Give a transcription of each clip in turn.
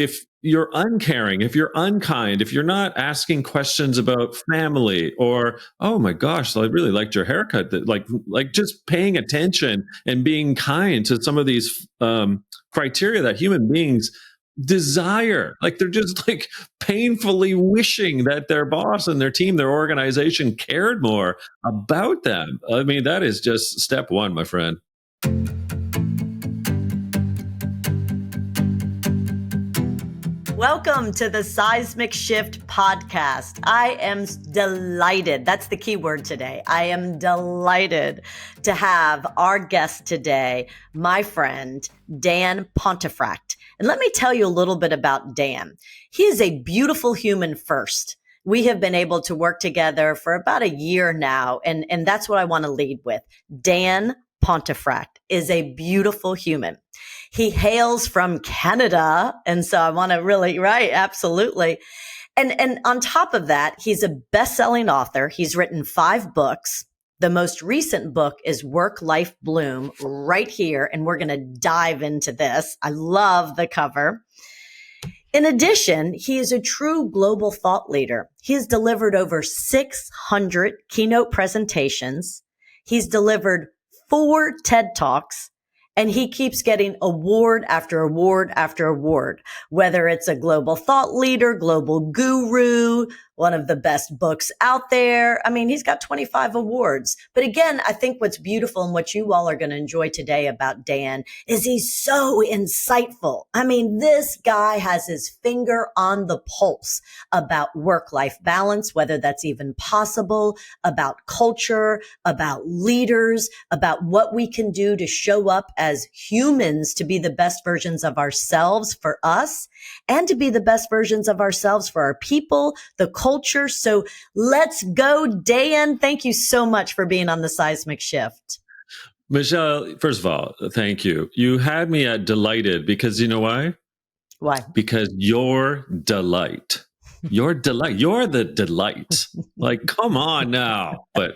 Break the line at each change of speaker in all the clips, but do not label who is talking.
if you're uncaring, if you're unkind, if you're not asking questions about family, or, oh my gosh, I really liked your haircut, that like just paying attention and being kind to some of these criteria that human beings desire. Like they're just like painfully wishing that their boss and their team, their organization cared more about them. I mean, that is just step one, my friend.
Welcome to the Seismic Shift podcast. I am delighted. That's the key word today. I am delighted to have our guest today, my friend, Dan Pontefract. And let me tell you a little bit about Dan. He is a beautiful human first. We have been able to work together for about a year now, and that's what I want to lead with. Dan Pontefract is a beautiful human. He hails from Canada. And so I want to really, right, absolutely. And on top of that, he's a best-selling author. He's written 5 books. The most recent book is Work Life Bloom right here. And we're going to dive into this. I love the cover. In addition, he is a true global thought leader. He has delivered over 600 keynote presentations. He's delivered 4 TED Talks. And he keeps getting award after award after award, whether it's a global thought leader, global guru, one of the best books out there. I mean, he's got 25 awards. But again, I think what's beautiful and what you all are going to enjoy today about Dan is he's so insightful. I mean, this guy has his finger on the pulse about work-life balance, whether that's even possible, about culture, about leaders, about what we can do to show up as humans to be the best versions of ourselves for us and to be the best versions of ourselves for our people, the culture. So let's go, Dan. Thank you so much for being on the Seismic Shift.
Michelle, first of all, thank you. You had me at delighted because you know why?
Why?
Because you're delight. You're delight. You're the delight. Like, come on now. But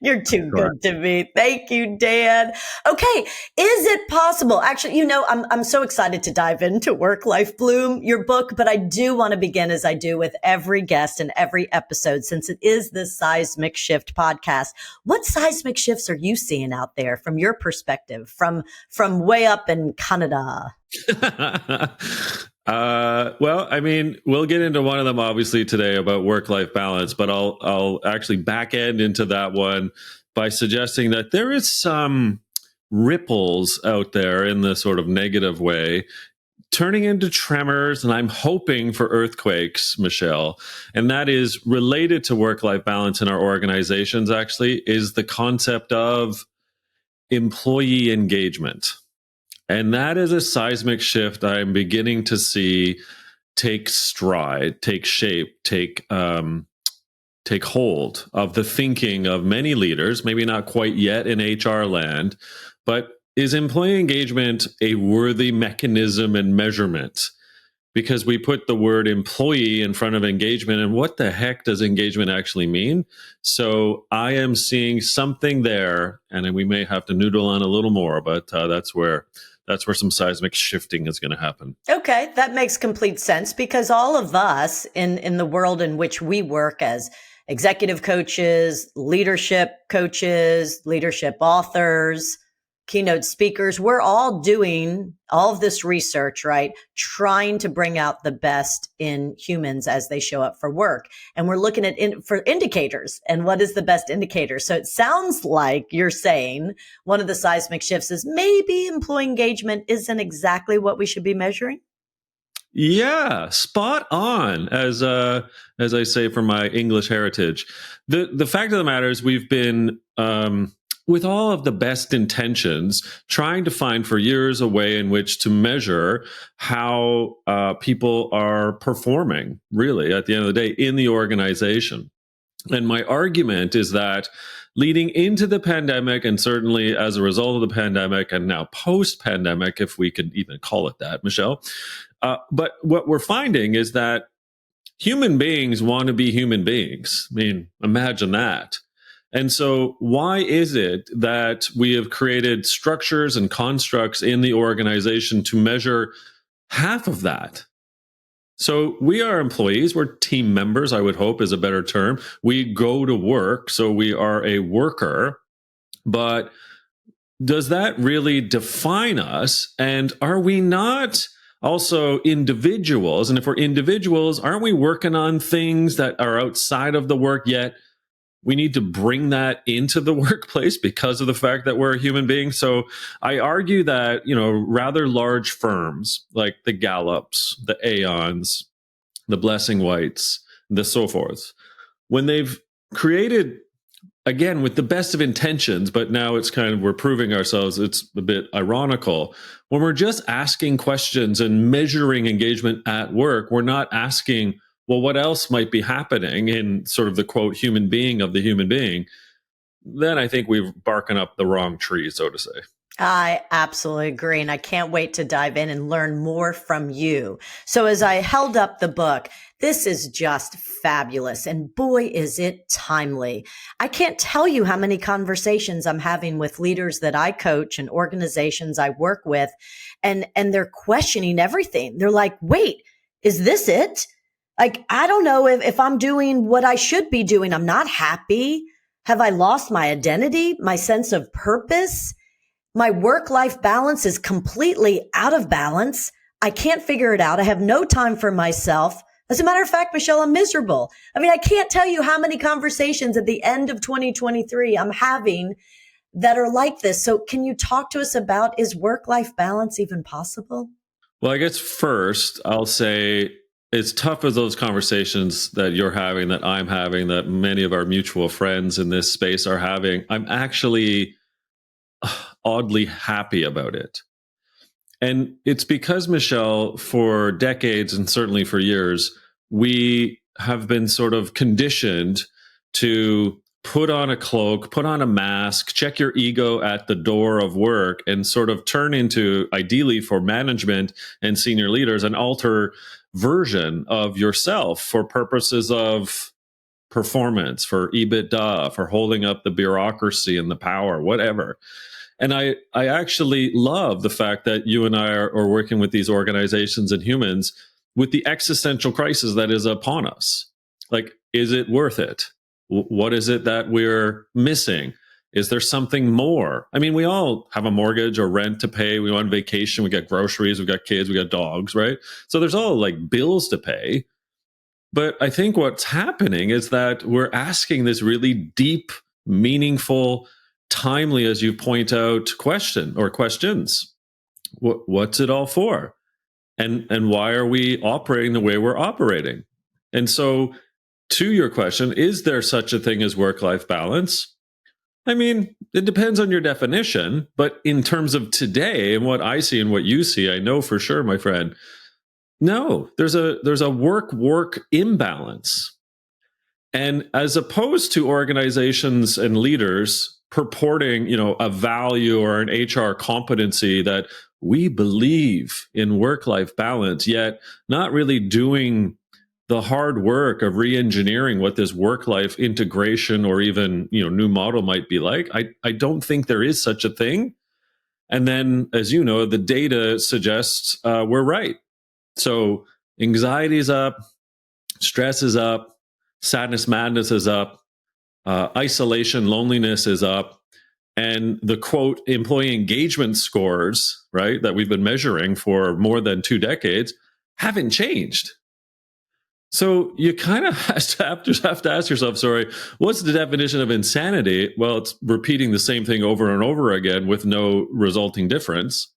you're too good to me. Thank you, Dan. Okay. Is it possible? Actually, I'm so excited to dive into Work Life Bloom, your book, but I do want to begin as I do with every guest and every episode, since it is the Seismic Shift podcast. What seismic shifts are you seeing out there from your perspective, from way up in Canada?
Well, I mean, we'll get into one of them obviously today about work-life balance, but I'll actually back end into that one by suggesting that there is some ripples out there in the sort of negative way turning into tremors, and I'm hoping for earthquakes, Michelle. And that is related to work-life balance in our organizations, actually, is the concept of employee engagement. And that is a seismic shift I'm beginning to see take stride, take shape, take hold of the thinking of many leaders, maybe not quite yet in HR land, but is employee engagement a worthy mechanism and measurement? Because we put the word employee in front of engagement, and what the heck does engagement actually mean? So I am seeing something there, and we may have to noodle on a little more, but that's where some seismic shifting is going to happen.
Okay, that makes complete sense, because all of us in the world in which we work as executive coaches, leadership authors, keynote speakers, we're all doing all of this research, right? Trying to bring out the best in humans as they show up for work. And we're looking at for indicators. And what is the best indicator? So it sounds like you're saying one of the seismic shifts is maybe employee engagement isn't exactly what we should be measuring.
Yeah, spot on, as I say from my English heritage. The fact of the matter is we've been with all of the best intentions, trying to find for years a way in which to measure how people are performing, really, at the end of the day, in the organization. And my argument is that leading into the pandemic, and certainly as a result of the pandemic, and now post-pandemic, if we could even call it that, Michelle, but what we're finding is that human beings want to be human beings. I mean, imagine that. And so why is it that we have created structures and constructs in the organization to measure half of that? So we are employees, we're team members, I would hope is a better term. We go to work, so we are a worker. But does that really define us? And are we not also individuals? And if we're individuals, aren't we working on things that are outside of the work yet? We need to bring that into the workplace because of the fact that we're a human being. So I argue that, rather large firms like the Gallups, the Aons, the Blessing Whites, the so forth, when they've created, again, with the best of intentions, but now it's kind of, we're proving ourselves, it's a bit ironical. When we're just asking questions and measuring engagement at work, we're not asking, well, what else might be happening in sort of the quote, human being of the human being? Then I think we're barking up the wrong tree, so to say.
I absolutely agree. And I can't wait to dive in and learn more from you. So as I held up the book, this is just fabulous. And boy, is it timely. I can't tell you how many conversations I'm having with leaders that I coach and organizations I work with. And they're questioning everything. They're like, wait, is this it? Like, I don't know if I'm doing what I should be doing. I'm not happy. Have I lost my identity, my sense of purpose? My work-life balance is completely out of balance. I can't figure it out. I have no time for myself. As a matter of fact, Michelle, I'm miserable. I mean, I can't tell you how many conversations at the end of 2023 I'm having that are like this. So can you talk to us about, is work-life balance even possible?
Well, I guess first I'll say it's tough as those conversations that you're having, that I'm having, that many of our mutual friends in this space are having. I'm actually oddly happy about it. And it's because, Michelle, for decades and certainly for years, we have been sort of conditioned to put on a cloak, put on a mask, check your ego at the door of work, and sort of turn into, ideally for management and senior leaders, an alter version of yourself for purposes of performance, for EBITDA, for holding up the bureaucracy and the power, whatever. And I actually love the fact that you and I are working with these organizations and humans with the existential crisis that is upon us. Like, is it worth it? What is it that we're missing? Is there something more? I mean, we all have a mortgage or rent to pay. We go on vacation. We got groceries. We got kids. We got dogs, right? So there's all like bills to pay. But I think what's happening is that we're asking this really deep, meaningful, timely, as you point out, question or questions. What's it all for? And why are we operating the way we're operating? And so, to your question, is there such a thing as work-life balance? I mean, it depends on your definition, but in terms of today and what I see and what you see, I know for sure, my friend, no, there's a work imbalance. And as opposed to organizations and leaders purporting, a value or an HR competency that we believe in work-life balance, yet not really doing the hard work of re-engineering what this work-life integration or even, new model might be like, I don't think there is such a thing. And then, as you know, the data suggests we're right. So anxiety is up, stress is up, sadness, madness is up, isolation, loneliness is up, and the quote employee engagement scores, right, that we've been measuring for more than 2 decades haven't changed. So you kind of have to ask yourself, what's the definition of insanity? Well, it's repeating the same thing over and over again with no resulting difference.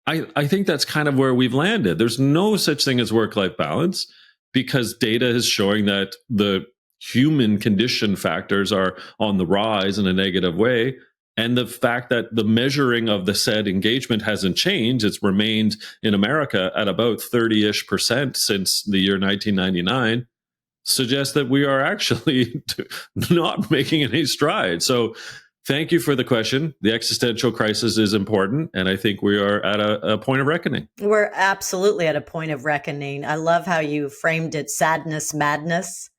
I think that's kind of where we've landed. There's no such thing as work-life balance because data is showing that the human condition factors are on the rise in a negative way. And the fact that the measuring of the said engagement hasn't changed, it's remained in America at about 30-ish% since the year 1999, suggests that we are actually not making any strides. So thank you for the question. The existential crisis is important, and I think we are at a point of reckoning.
We're absolutely at a point of reckoning. I love how you framed it, sadness, madness,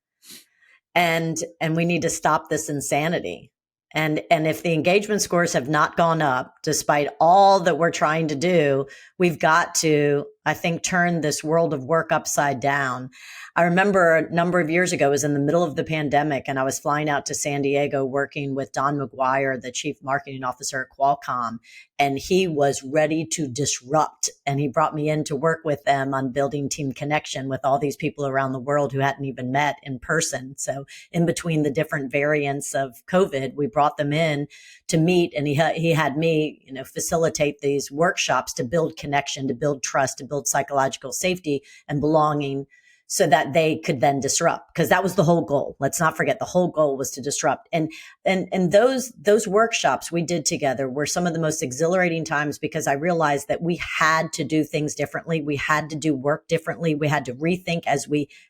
and we need to stop this insanity. And if the engagement scores have not gone up, despite all that we're trying to do, we've got to I think, turned this world of work upside down. I remember a number of years ago, it was in the middle of the pandemic, and I was flying out to San Diego working with Don McGuire, the chief marketing officer at Qualcomm, and he was ready to disrupt. And he brought me in to work with them on building team connection with all these people around the world who hadn't even met in person. So in between the different variants of COVID, we brought them in to meet, and he had me, facilitate these workshops to build connection, to build trust, to build psychological safety and belonging, so that they could then disrupt, because that was the whole goal. Let's not forget, the whole goal was to disrupt. And those workshops we did together were some of the most exhilarating times, because I realized that we had to do things differently. We had to do work differently. We had to rethink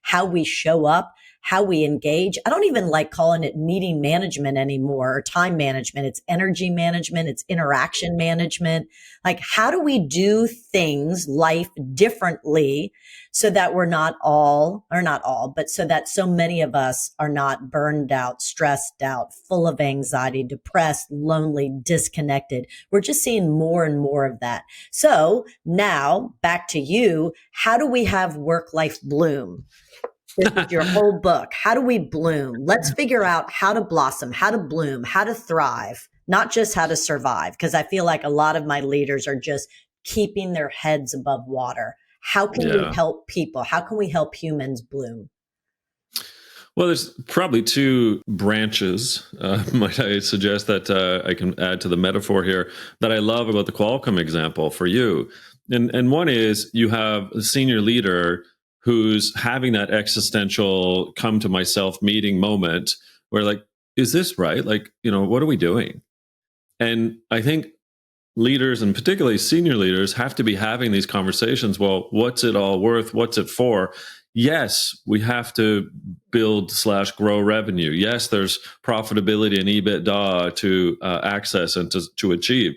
how we show up, how we engage. I don't even like calling it meeting management anymore, or time management. It's energy management. It's interaction management. Like, how do we do things, life differently, so that we're not all, but so that so many of us are not burned out, stressed out, full of anxiety, depressed, lonely, disconnected. We're just seeing more and more of that. So now back to you. How do we have work-life bloom? This is your whole book. How do we bloom? Let's figure out how to blossom, how to bloom, how to thrive, not just how to survive. Because I feel like a lot of my leaders are just keeping their heads above water. How can we help people? How can we help humans bloom?
Well, there's probably two branches, might I suggest, that I can add to the metaphor here, that I love about the Qualcomm example for you. And one is, you have a senior leader who's having that existential come to myself meeting moment where, like, is this right? Like, what are we doing? And I think leaders, and particularly senior leaders, have to be having these conversations. Well, what's it all worth? What's it for? Yes, we have to build/grow revenue. Yes, there's profitability and EBITDA to access and to achieve.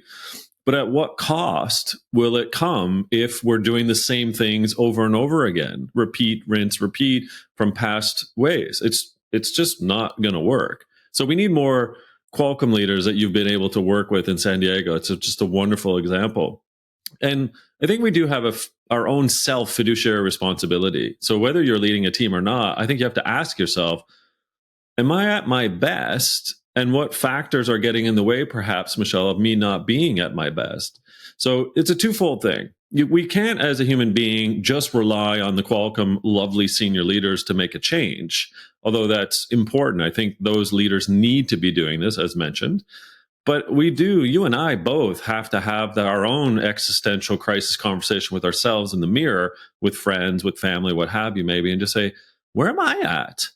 But at what cost will it come if we're doing the same things over and over again? Repeat, rinse, repeat from past ways. It's just not going to work. So we need more Qualcomm leaders that you've been able to work with in San Diego. It's just a wonderful example. And I think we do have our own self fiduciary responsibility. So whether you're leading a team or not, I think you have to ask yourself, am I at my best? And what factors are getting in the way, perhaps, Michelle, of me not being at my best? So it's a twofold thing. We can't, as a human being, just rely on the Qualcomm lovely senior leaders to make a change, although that's important. I think those leaders need to be doing this, as mentioned. But you and I both have to have our own existential crisis conversation with ourselves in the mirror, with friends, with family, what have you, maybe, and just say, where am I at?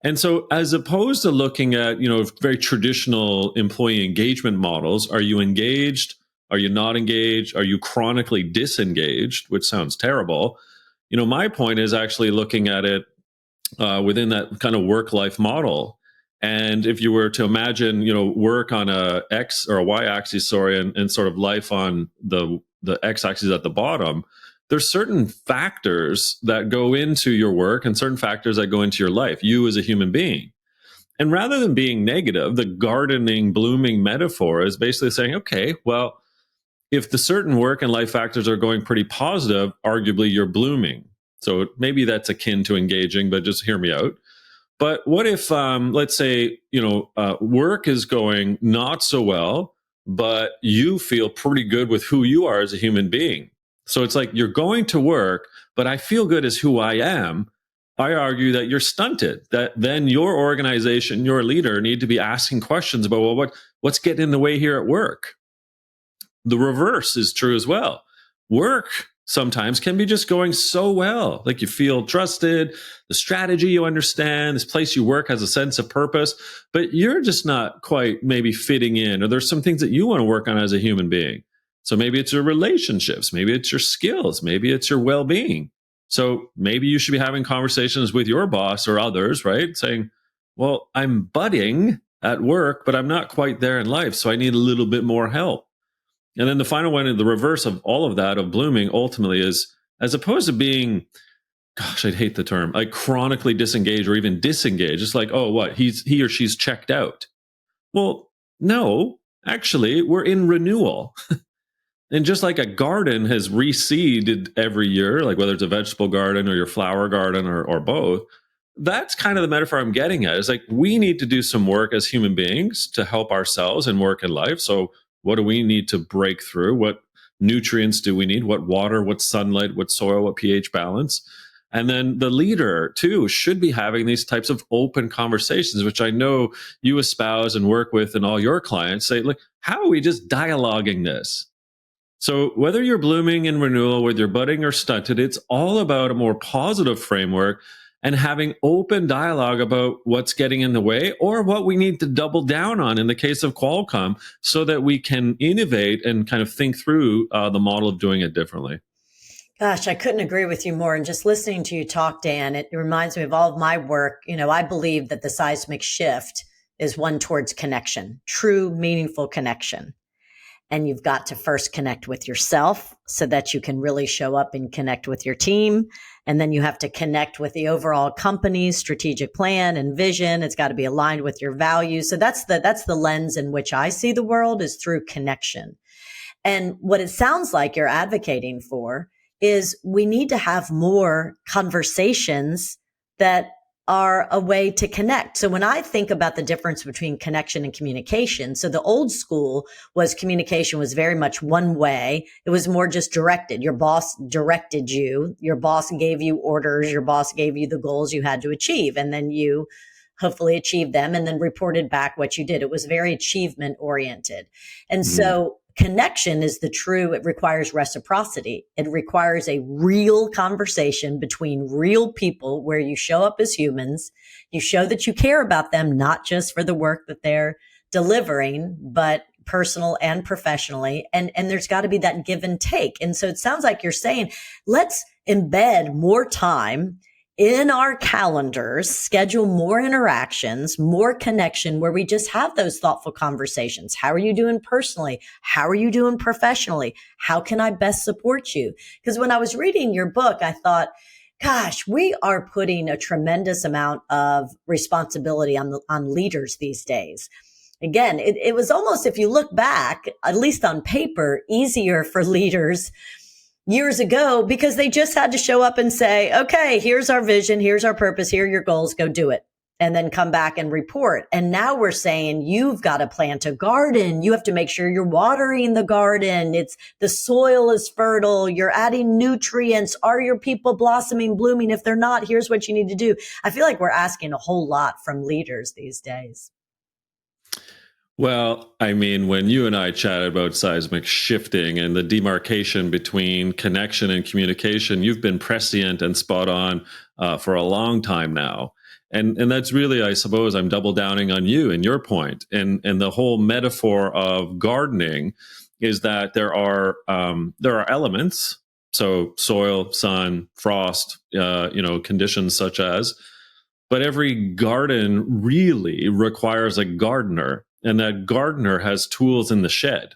And so, as opposed to looking at, very traditional employee engagement models, are you engaged? Are you not engaged? Are you chronically disengaged? Which sounds terrible. My point is actually looking at it within that kind of work-life model. And if you were to imagine, work on a X or a Y axis, and sort of life on the X axis at the bottom, there's certain factors that go into your work and certain factors that go into your life, you as a human being. And rather than being negative, the gardening, blooming metaphor is basically saying, okay, well, if the certain work and life factors are going pretty positive, arguably you're blooming. So maybe that's akin to engaging, but just hear me out. But what if, let's say, work is going not so well, but you feel pretty good with who you are as a human being? So it's like, you're going to work, but I feel good as who I am. I argue that you're stunted, that then your organization, your leader need to be asking questions about, well, what's getting in the way here at work? The reverse is true as well. Work sometimes can be just going so well, like you feel trusted, the strategy you understand, this place you work has a sense of purpose, but you're just not quite maybe fitting in, or there's some things that you want to work on as a human being. So maybe it's your relationships, maybe it's your skills, maybe it's your well-being. So maybe you should be having conversations with your boss or others, right? Saying, well, I'm budding at work, but I'm not quite there in life, so I need a little bit more help. And then the final one, the reverse of all of that, of blooming, ultimately is, as opposed to being, gosh, I'd hate the term, like chronically disengaged or even disengaged. It's like, oh, what? He or she's checked out. Well, no, actually, we're in renewal. And just like a garden has reseeded every year, like whether it's a vegetable garden or your flower garden or both, that's kind of the metaphor I'm getting at. Is like we need to do some work as human beings to help ourselves in work and life. So what do we need to break through? What nutrients do we need? What water, what sunlight, what soil, what pH balance? And then the leader too should be having these types of open conversations, which I know you espouse and work with and all your clients say, look, how are we just dialoguing this? So whether you're blooming in renewal, whether you're budding or stunted, it's all about a more positive framework and having open dialogue about what's getting in the way or what we need to double down on in the case of Qualcomm so that we can innovate and kind of think through the model of doing it differently.
Gosh, I couldn't agree with you more. And just listening to you talk, Dan, it reminds me of all of my work. I believe that the seismic shift is one towards connection, true, meaningful connection. And you've got to first connect with yourself so that you can really show up and connect with your team. And then you have to connect with the overall company's strategic plan and vision. It's got to be aligned with your values. So that's the lens in which I see the world, is through connection. And what it sounds like you're advocating for is we need to have more conversations that are a way to connect. So when I think about the difference between connection and communication, so the old school was communication was very much one way. It was more just directed. Your boss directed you. Your boss gave you orders. Your boss gave you the goals you had to achieve. And then you hopefully achieved them and then reported back what you did. It was very achievement oriented. And so connection is it requires reciprocity. It requires a real conversation between real people where you show up as humans. You show that you care about them, not just for the work that they're delivering, but personal and professionally. And there's got to be that give and take. And so it sounds like you're saying, let's embed more time in our calendars, schedule more interactions, more connection, where we just have those thoughtful conversations. How are you doing personally? How are you doing professionally? How can I best support you? Because when I was reading your book, I thought, gosh, we are putting a tremendous amount of responsibility on leaders these days. Again, it was almost, if you look back, at least on paper, easier for leaders years ago because they just had to show up and say, okay, here's our vision, here's our purpose, here are your goals, go do it. And then come back and report. And now we're saying you've got to plant a garden. You have to make sure you're watering the garden. The soil is fertile. You're adding nutrients. Are your people blossoming, blooming? If they're not, here's what you need to do. I feel like we're asking a whole lot from leaders these days.
Well, I mean, when you and I chatted about seismic shifting and the demarcation between connection and communication, you've been prescient and spot on for a long time now. And that's really, I suppose, I'm double downing on you and your point. And the whole metaphor of gardening is that there are elements, so soil, sun, frost, conditions such as, but every garden really requires a gardener. And that gardener has tools in the shed.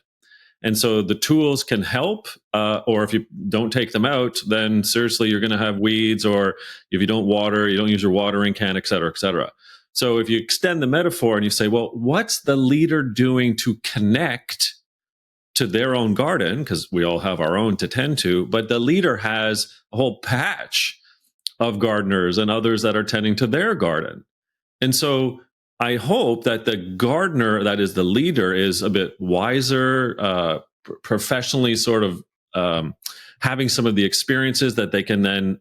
And so the tools can help, or if you don't take them out, then seriously, you're going to have weeds, or if you don't water, you don't use your watering can, et cetera, et cetera. So if you extend the metaphor and you say, well, what's the leader doing to connect to their own garden? Because we all have our own to tend to, but the leader has a whole patch of gardeners and others that are tending to their garden. And so I hope that the gardener, that is the leader, is a bit wiser, professionally sort of having some of the experiences that they can then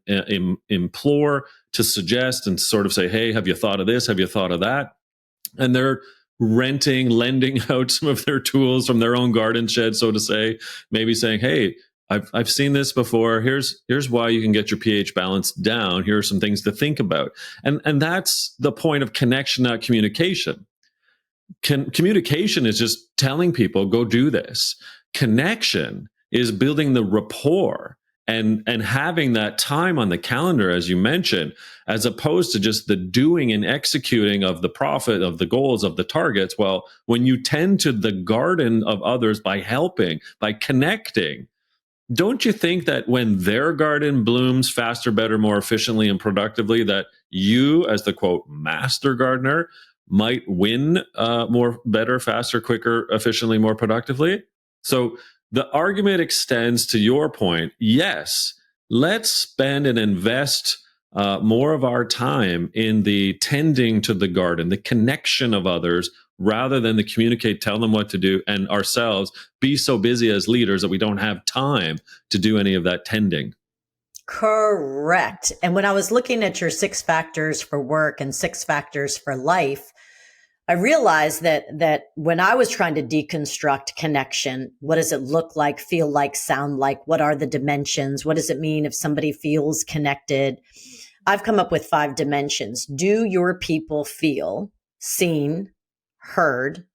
implore to suggest and sort of say, hey, have you thought of this? Have you thought of that? And they're lending out some of their tools from their own garden shed, so to say, maybe saying, hey, I've seen this before. Here's why you can get your pH balance down. Here are some things to think about. And that's the point of connection, not communication. Communication is just telling people, go do this. Connection is building the rapport and having that time on the calendar, as you mentioned, as opposed to just the doing and executing of the profit, of the goals, of the targets. Well, when you tend to the garden of others by helping, by connecting, don't you think that when their garden blooms faster, better, more efficiently and productively, that you, as the quote master gardener, might win more, better, faster, quicker, efficiently, more productively? So the argument extends to your point. Yes, let's spend and invest more of our time in the tending to the garden, the connection of others, rather than the communicate, tell them what to do, and ourselves be so busy as leaders that we don't have time to do any of that tending.
Correct. And when I was looking at your 6 factors for work and 6 factors for life, I realized that when I was trying to deconstruct connection, what does it look like, feel like, sound like? What are the dimensions? What does it mean if somebody feels connected? I've come up with 5 dimensions. Do your people feel seen, heard,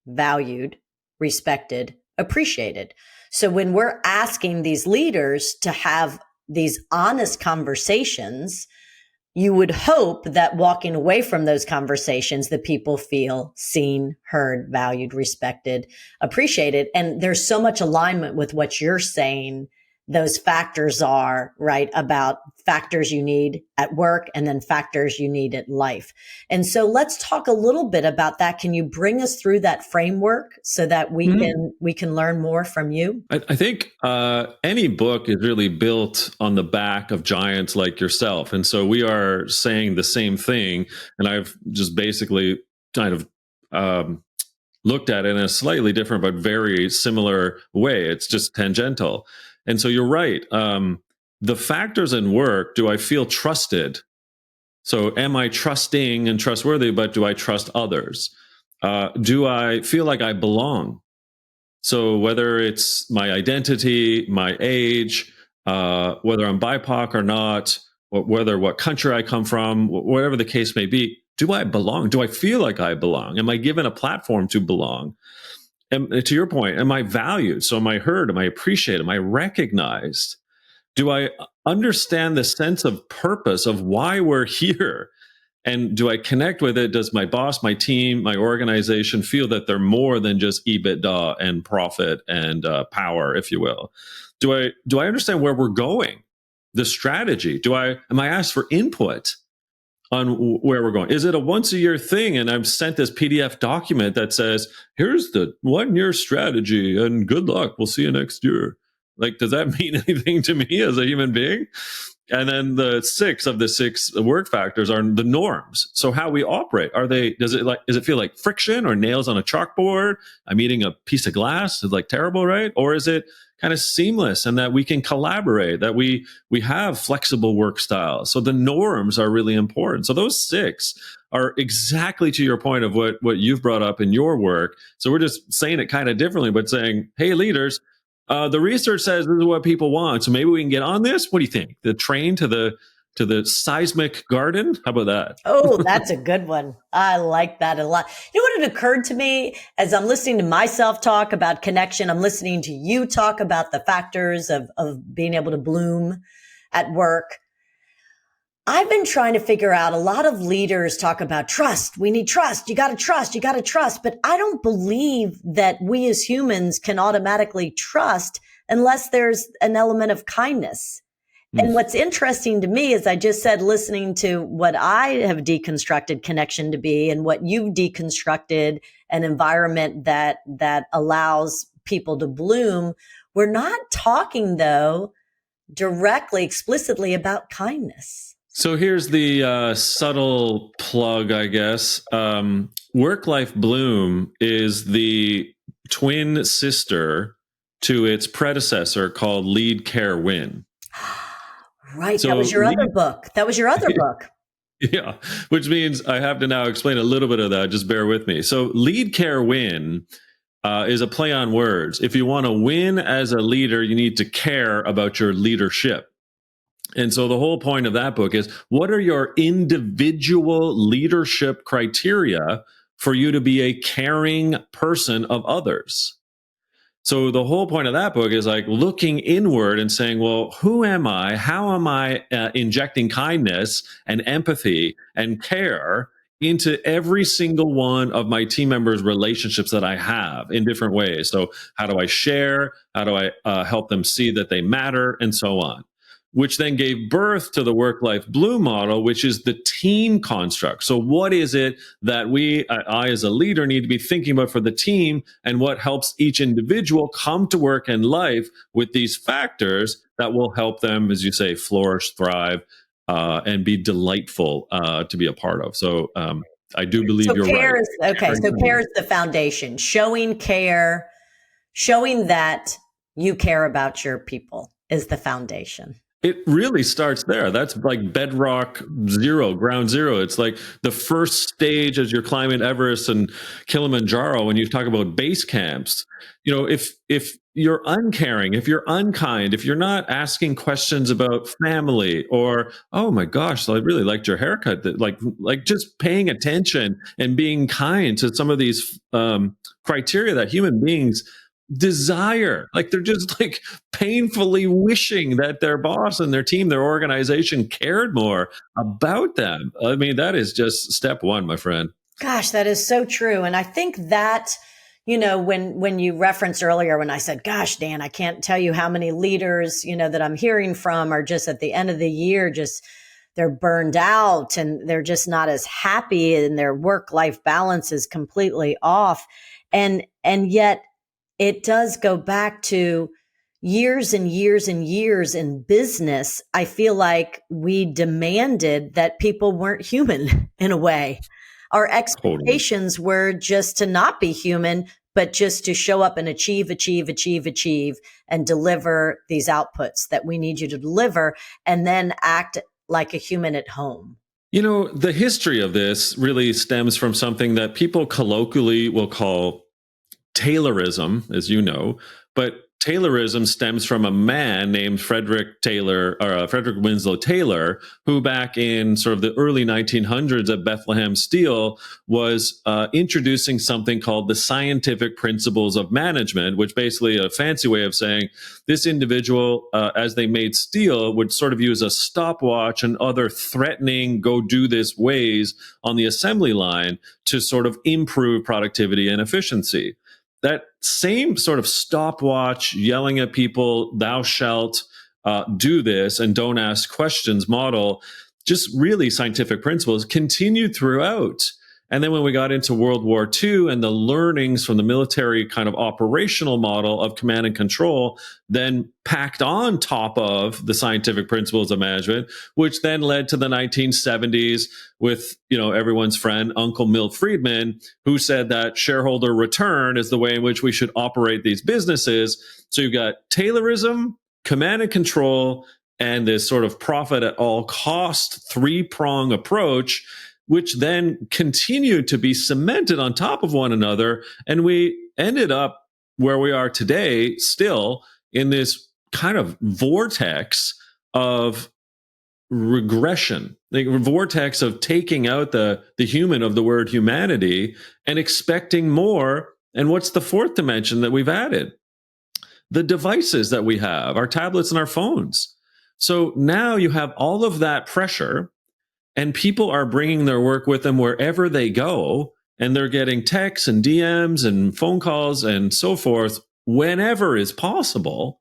valued, respected, appreciated? So when we're asking these leaders to have these honest conversations, you would hope that walking away from those conversations, the people feel seen, heard, valued, respected, appreciated. And there's so much alignment with what you're saying. Those factors are right about factors you need at work and then factors you need at life. And so let's talk a little bit about that. Can you bring us through that framework so that we can learn more from you?
I think any book is really built on the back of giants like yourself. And so we are saying the same thing. And I've just basically kind of looked at it in a slightly different but very similar way. It's just tangential. And so you're right. The factors in work, do I feel trusted? So am I trusting and trustworthy, but do I trust others? Do I feel like I belong? So whether it's my identity, my age, whether I'm BIPOC or not, or whether what country I come from, whatever the case may be, do I belong? Do I feel like I belong? Am I given a platform to belong? And to your point, am I valued? So am I heard? Am I appreciated? Am I recognized? Do I understand the sense of purpose of why we're here? And do I connect with it? Does my boss, my team, my organization feel that they're more than just EBITDA and profit and power, if you will? Do I understand where we're going? The strategy? Am I asked for input on where we're going? Is it a once a year thing? And I'm sent this PDF document that says, here's the 1 year strategy and good luck. We'll see you next year. Like, does that mean anything to me as a human being? And then the 6 of the 6 work factors are the norms. So how we operate, does it feel like friction or nails on a chalkboard? I'm eating a piece of glass. It's like terrible, right? Or is it kind of seamless and that we can collaborate, that we have flexible work styles? So the norms are really important. So those 6 are exactly to your point of what you've brought up in your work. So we're just saying it kind of differently, but saying, hey, leaders, the research says this is what people want. So maybe we can get on this. What do you think? The train to the seismic garden? How about that?
Oh, that's a good one. I like that a lot. You know what, it occurred to me as I'm listening to myself talk about connection, I'm listening to you talk about the factors of being able to bloom at work. I've been trying to figure out, a lot of leaders talk about trust. We need trust. You got to trust. You got to trust. But I don't believe that we as humans can automatically trust unless there's an element of kindness. And what's interesting to me is, I just said, listening to what I have deconstructed connection to be and what you've deconstructed an environment that allows people to bloom. We're not talking, though, directly, explicitly about kindness.
So here's the subtle plug, I guess. Work-Life Bloom is the twin sister to its predecessor called Lead, Care, Win.
Right. So that was your other book. That was your other book.
Yeah. Which means I have to now explain a little bit of that. Just bear with me. So Lead, Care, Win is a play on words. If you want to win as a leader, you need to care about your leadership. And so the whole point of that book is, what are your individual leadership criteria for you to be a caring person of others? So the whole point of that book is like looking inward and saying, well, who am I? How am I injecting kindness and empathy and care into every single one of my team members' relationships that I have in different ways? So how do I share? How do I help them see that they matter? And so on. which then gave birth to the work-life blue model, which is the team construct. So what is it that I as a leader need to be thinking about for the team, and what helps each individual come to work and life with these factors that will help them, as you say, flourish, thrive, and be delightful to be a part of. So I do believe
So
you're
care
right.
is okay. So care is the foundation. Showing care, showing that you care about your people is the foundation.
It really starts there. That's like bedrock zero, ground zero. It's like the first stage as you're climbing Everest and Kilimanjaro when you talk about base camps. You know, if you're uncaring, if you're unkind, if you're not asking questions about family, or oh my gosh, I really liked your haircut, that like just paying attention and being kind to some of these criteria that human beings desire, like they're just like painfully wishing that their boss and their team, their organization cared more about them. I mean, that is just step one, my friend.
Gosh, that is so true. And I think that, when you referenced earlier, when I said, gosh, Dan, I can't tell you how many leaders, that I'm hearing from are just at the end of the year, just they're burned out and they're just not as happy, and their work-life balance is completely off. And yet it does go back to years and years and years in business. I feel like we demanded that people weren't human in a way. Our expectations were just to not be human, but just to show up and achieve, and deliver these outputs that we need you to deliver, and then act like a human at home.
You know, the history of this really stems from something that people colloquially will call Taylorism, as you know, but Taylorism stems from a man named Frederick Winslow Taylor, who back in sort of the early 1900s at Bethlehem Steel was introducing something called the scientific principles of management, which basically a fancy way of saying this individual, as they made steel, would sort of use a stopwatch and other threatening go do this ways on the assembly line to sort of improve productivity and efficiency. That same sort of stopwatch, yelling at people, thou shalt do this and don't ask questions model, just really scientific principles continued throughout. And then when we got into World War II and the learnings from the military kind of operational model of command and control, then packed on top of the scientific principles of management, which then led to the 1970s with, everyone's friend, Uncle Milt Friedman, who said that shareholder return is the way in which we should operate these businesses. So you've got Taylorism, command and control, and this sort of profit at all cost three-prong approach, which then continued to be cemented on top of one another. And we ended up where we are today, still in this kind of vortex of regression, like a vortex of taking out the human of the word humanity and expecting more. And what's the fourth dimension that we've added? The devices that we have, our tablets and our phones. So now you have all of that pressure, and people are bringing their work with them wherever they go, and they're getting texts and DMs and phone calls and so forth whenever is possible,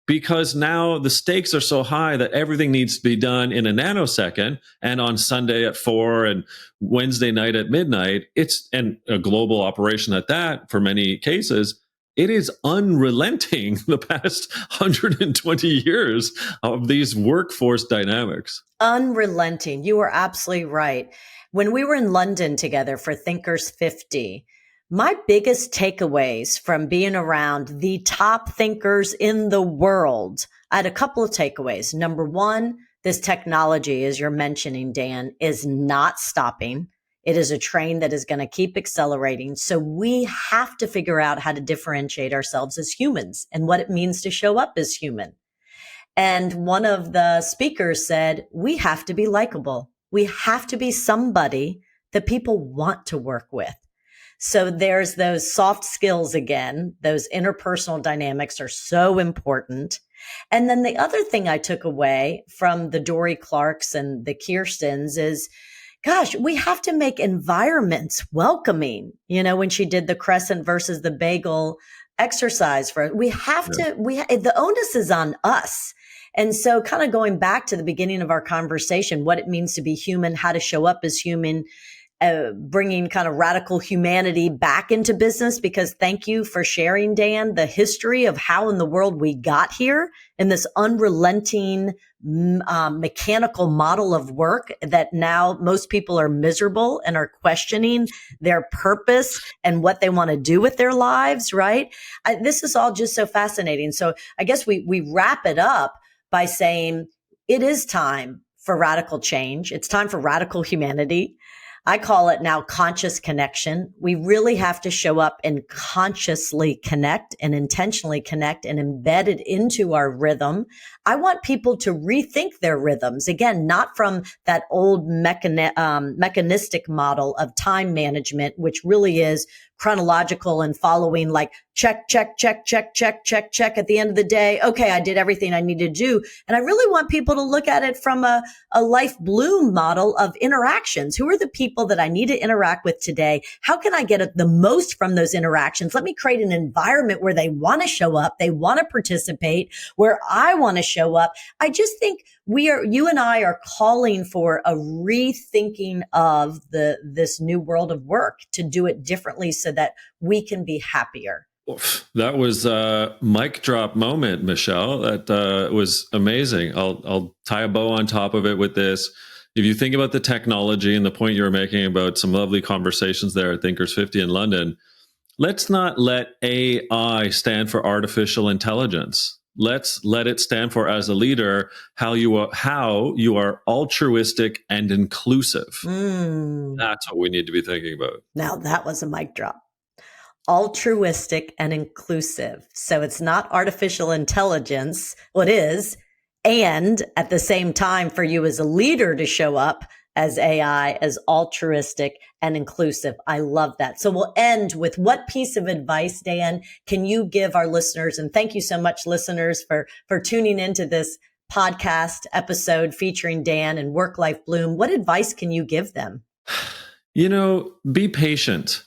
because now the stakes are so high that everything needs to be done in a nanosecond, and on Sunday at 4 and Wednesday night at midnight. It's and a global operation at that for many cases. It is unrelenting the past 120 years of these workforce dynamics.
Unrelenting. You are absolutely right. When we were in London together for Thinkers 50, my biggest takeaways from being around the top thinkers in the world, I had a couple of takeaways. Number one, this technology, as you're mentioning, Dan, is not stopping. It is a train that is going to keep accelerating. So we have to figure out how to differentiate ourselves as humans and what it means to show up as human. And one of the speakers said, we have to be likable. We have to be somebody that people want to work with. So there's those soft skills again. Those interpersonal dynamics are so important. And then the other thing I took away from the Dory Clarks and the Kirstens is, gosh, we have to make environments welcoming. When she did the crescent versus the bagel exercise we have to, the onus is on us. And so kind of going back to the beginning of our conversation, what it means to be human, how to show up as human, bringing kind of radical humanity back into business, because thank you for sharing, Dan, the history of how in the world we got here in this unrelenting mechanical model of work that now most people are miserable and are questioning their purpose and what they want to do with their lives, right? This is all just so fascinating. So I guess we wrap it up by saying it is time for radical change. It's time for radical humanity. I call it now conscious connection. We really have to show up and consciously connect and intentionally connect and embed it into our rhythm. I want people to rethink their rhythms. Again, not from that old mechanistic model of time management, which really is chronological and following like check, check, check, check, check, check, check at the end of the day. Okay, I did everything I need to do. And I really want people to look at it from a life bloom model of interactions. Who are the people that I need to interact with today? How can I get the most from those interactions? Let me create an environment where they want to show up, they want to participate, where I want to show up. I just think you and I are calling for a rethinking of this new world of work to do it differently so that we can be happier.
That was a mic drop moment, Michelle. That was amazing. I'll tie a bow on top of it with this. If you think about the technology and the point you were making about some lovely conversations there at Thinkers 50 in London, let's not let AI stand for artificial intelligence. Let's let it stand for, as a leader, how you are altruistic and inclusive. That's what we need to be thinking about.
Now that was a mic drop. Altruistic and inclusive. So it's not artificial intelligence. Well, it is. And at the same time, for you as a leader to show up as AI, as altruistic and inclusive. I love that. So we'll end with what piece of advice, Dan, can you give our listeners? And thank you so much, listeners, for tuning into this podcast episode featuring Dan and Work-Life Bloom. What advice can you give them?
Be patient.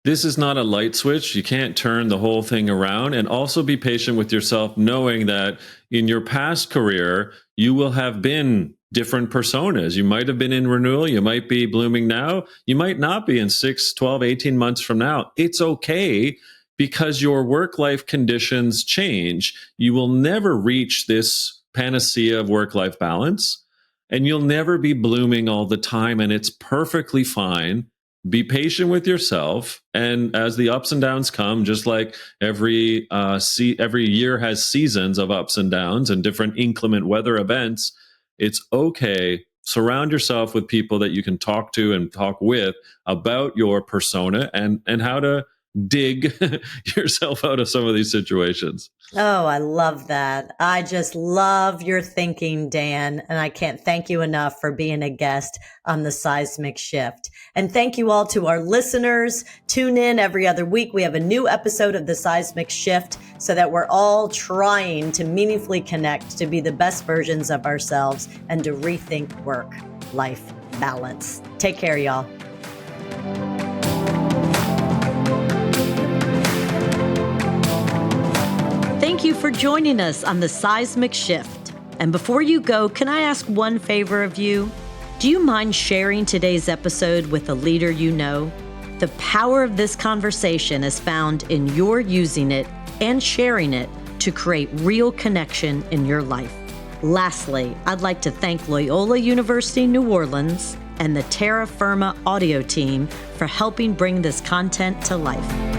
This is not a light switch. You can't turn the whole thing around. And also be patient with yourself, knowing that in your past career, you will have been different personas. You might have been in renewal. You might be blooming now. You might not be in 6, 12, 18 months from now. It's okay, because your work-life conditions change. You will never reach this panacea of work-life balance, and you'll never be blooming all the time. And it's perfectly fine. Be patient with yourself, and as the ups and downs come, just like every year has seasons of ups and downs and different inclement weather events, it's okay. Surround yourself with people that you can talk to and talk with about your persona and how to dig yourself out of some of these situations.
Oh, I love that. I just love your thinking, Dan. And I can't thank you enough for being a guest on the Seismic Shift. And thank you all to our listeners. Tune in every other week. We have a new episode of the Seismic Shift so that we're all trying to meaningfully connect to be the best versions of ourselves and to rethink work-life balance. Take care, y'all. Thank you for joining us on the Seismic Shift. And before you go, can I ask one favor of you? Do you mind sharing today's episode with a leader you know? The power of this conversation is found in your using it and sharing it to create real connection in your life. Lastly, I'd like to thank Loyola University New Orleans and the Terra Firma audio team for helping bring this content to life.